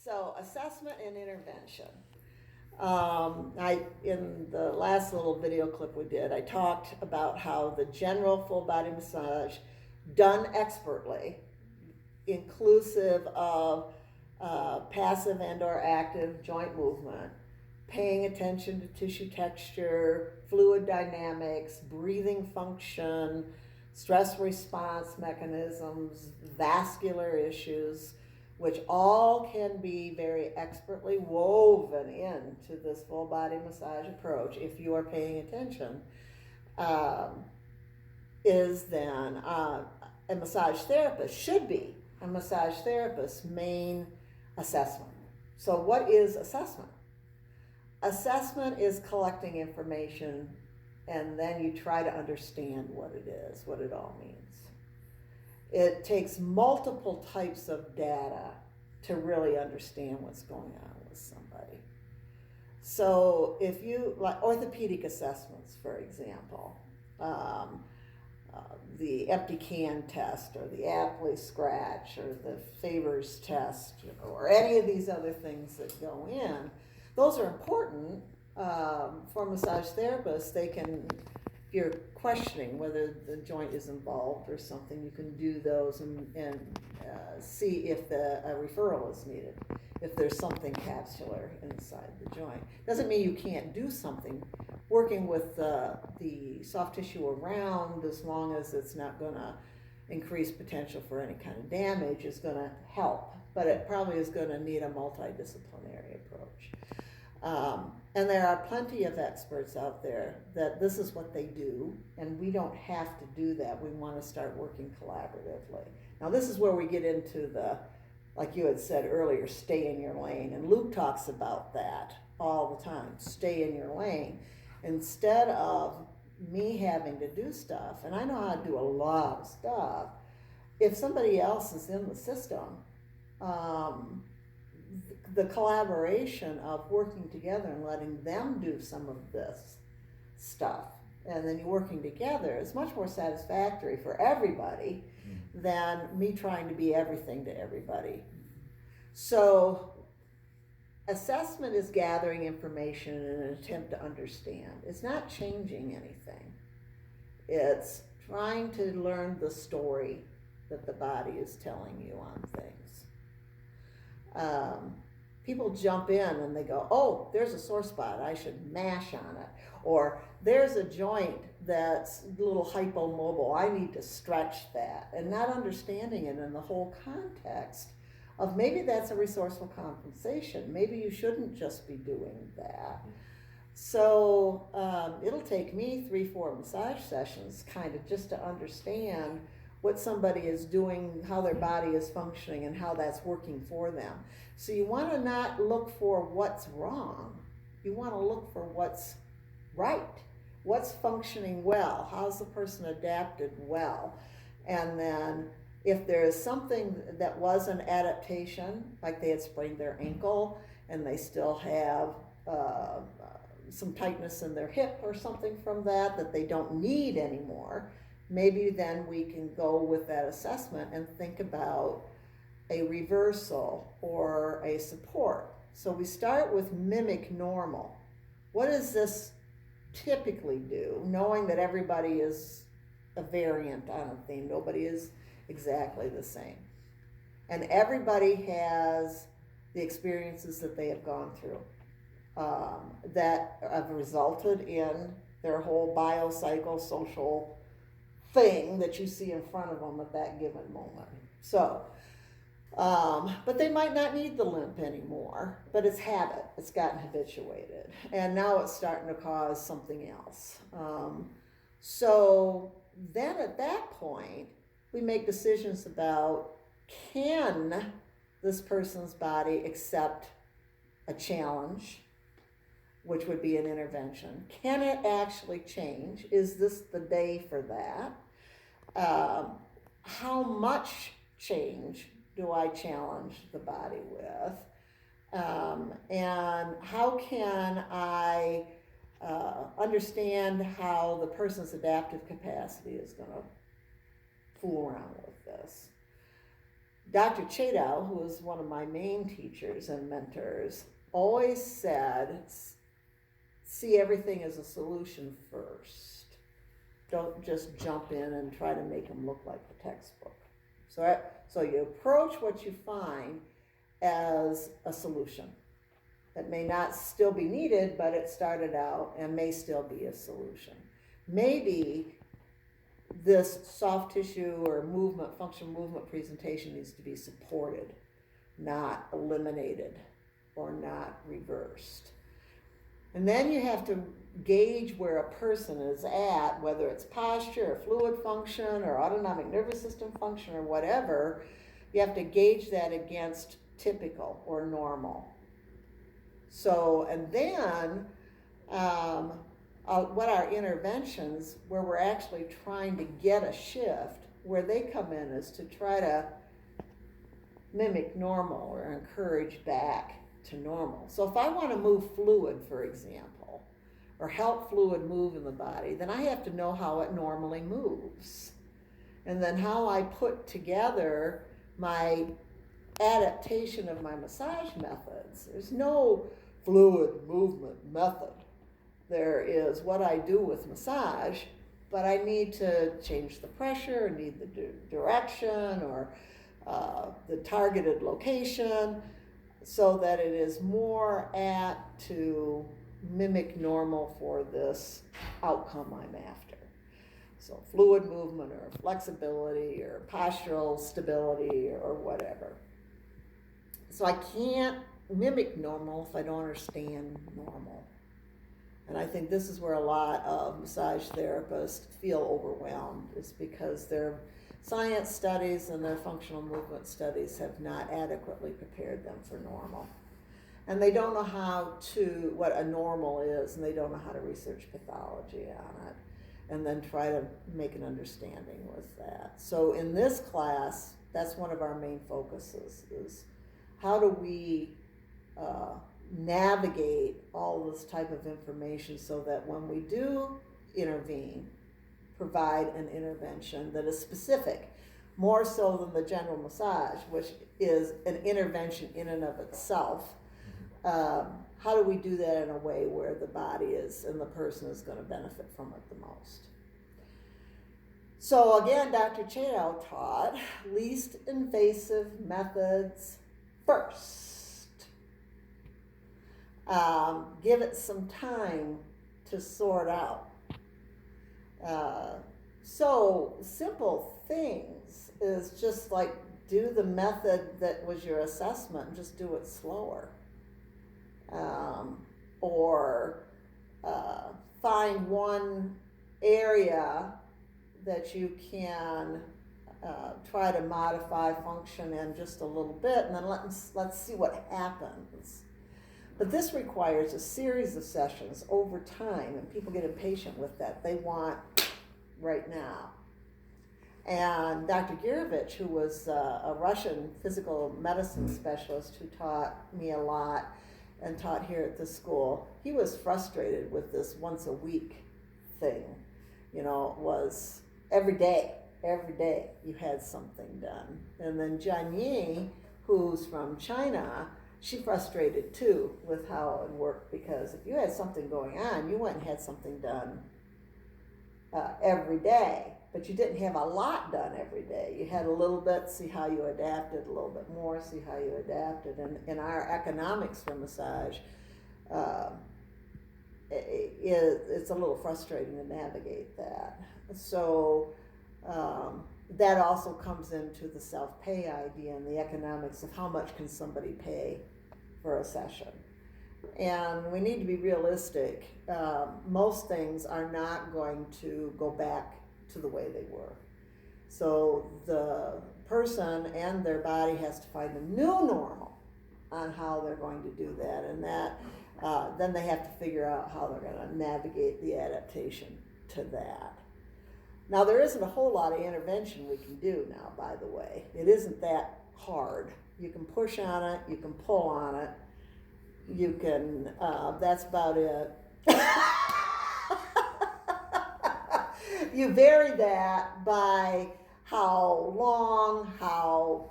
So assessment and intervention. In the last little video clip we did, I talked about how the general full body massage done expertly, inclusive of passive and or active joint movement, paying attention to tissue texture, fluid dynamics, breathing function, stress response mechanisms, vascular issues, which all can be very expertly woven into this full body massage approach if you are paying attention, is then a massage therapist should be a massage therapist's main assessment. So what is assessment? Assessment is collecting information and then you try to understand what it is, what it all means. It takes multiple types of data to really understand what's going on with somebody. So if you, like orthopedic assessments, for example, the empty can test or the Apley scratch or the Favors test or any of these other things that go in, those are important for massage therapists. They can, if you're questioning whether the joint is involved or something, you can do those and see if a referral is needed, if there's something capsular inside the joint. Doesn't mean you can't do something. Working with the soft tissue around, as long as it's not going to increase potential for any kind of damage, is going to help, but it probably is going to need a multidisciplinary approach. And there are plenty of experts out there that this is what they do, and we don't have to do that. We want to start working collaboratively. Now this is where we get into the, like you had said earlier, stay in your lane. And Luke talks about that all the time, stay in your lane. Instead of me having to do stuff, and I know how to do a lot of stuff, if somebody else is in the system, the collaboration of working together and letting them do some of this stuff, and then you're working together, is much more satisfactory for everybody than me trying to be everything to everybody. So assessment is gathering information in an attempt to understand. It's not changing anything. It's trying to learn the story that the body is telling you on things. People jump in and they go, oh, there's a sore spot, I should mash on it. Or there's a joint that's a little hypomobile, I need to stretch that. And not understanding it in the whole context of maybe that's a resourceful compensation. Maybe you shouldn't just be doing that. So it'll take me 3-4 massage sessions kind of just to understand what somebody is doing, how their body is functioning, and how that's working for them. So you want to not look for what's wrong. You want to look for what's right, what's functioning well, how's the person adapted well. And then if there is something that was an adaptation, like they had sprained their ankle and they still have some tightness in their hip or something from that they don't need anymore, maybe then we can go with that assessment and think about a reversal or a support. So we start with mimic normal. What does this typically do? Knowing that everybody is a variant on a theme. Nobody is exactly the same. And everybody has the experiences that they have gone through that have resulted in their whole biopsychosocial thing that you see in front of them at that given moment. So, but they might not need the limp anymore, but it's habit. It's gotten habituated. And now it's starting to cause something else. So then at that point, we make decisions about, can this person's body accept a challenge, which would be an intervention? Can it actually change? Is this the day for that? How much change do I challenge the body with? And how can I understand how the person's adaptive capacity is going to fool around with this? Dr. Chadow, who was one of my main teachers and mentors, always said, see everything as a solution first. Don't just jump in and try to make them look like the textbook. So you approach what you find as a solution. It may not still be needed, but it started out and may still be a solution. Maybe this soft tissue or movement, functional movement presentation needs to be supported, not eliminated or not reversed. And then you have to gauge where a person is at, whether it's posture or fluid function or autonomic nervous system function or whatever. You have to gauge that against typical or normal. So, and then what are interventions where we're actually trying to get a shift, where they come in is to try to mimic normal or encourage back to normal. So if I want to move fluid, for example, or help fluid move in the body, then I have to know how it normally moves. And then how I put together my adaptation of my massage methods. There's no fluid movement method. There is what I do with massage, but I need to change the pressure, need the direction or the targeted location so that it is more apt to mimic normal for this outcome I'm after. So fluid movement or flexibility or postural stability or whatever. So I can't mimic normal if I don't understand normal. And I think this is where a lot of massage therapists feel overwhelmed, is because their science studies and their functional movement studies have not adequately prepared them for normal. And they don't know what a normal is, and they don't know how to research pathology on it, and then try to make an understanding with that. So in this class, that's one of our main focuses, is how do we navigate all this type of information so that when we do intervene, provide an intervention that is specific, more so than the general massage, which is an intervention in and of itself. How do we do that in a way where the body is and the person is going to benefit from it the most? So again, Dr. Chadow taught least invasive methods first. Give it some time to sort out. So simple things is just like do the method that was your assessment and just do it slower. Or find one area that you can try to modify function in just a little bit, and then let's see what happens. But this requires a series of sessions over time, and people get impatient with that. They want right now. And Dr. Gurevich, who was a Russian physical medicine specialist who taught me a lot and taught here at the school, he was frustrated with this once a week thing. You know, it was every day you had something done. And then Jian Yi, who's from China, she frustrated too with how it would work, because if you had something going on, you went and had something done every day, but you didn't have a lot done every day. You had a little bit, see how you adapted, a little bit more, see how you adapted. And in our economics for massage, it's a little frustrating to navigate that. So that also comes into the self-pay idea and the economics of how much can somebody pay for a session. And we need to be realistic. Most things are not going to go back to the way they were. So the person and their body has to find a new normal on how they're going to do that. And that then they have to figure out how they're going to navigate the adaptation to that. Now, there isn't a whole lot of intervention we can do now, by the way. It isn't that hard. You can push on it, you can pull on it, you can, that's about it. You vary that by how long, how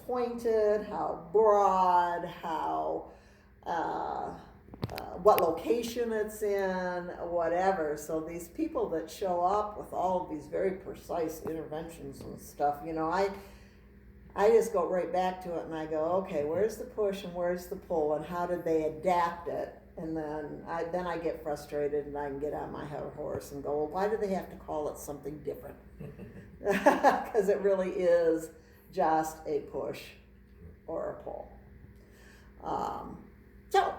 pointed, how broad, how what location it's in, whatever. So these people that show up with all of these very precise interventions and stuff, I just go right back to it and I go, okay, where's the push and where's the pull and how did they adapt it? And then I get frustrated and I can get on my horse and go, well, why do they have to call it something different? Because it really is just a push or a pull. So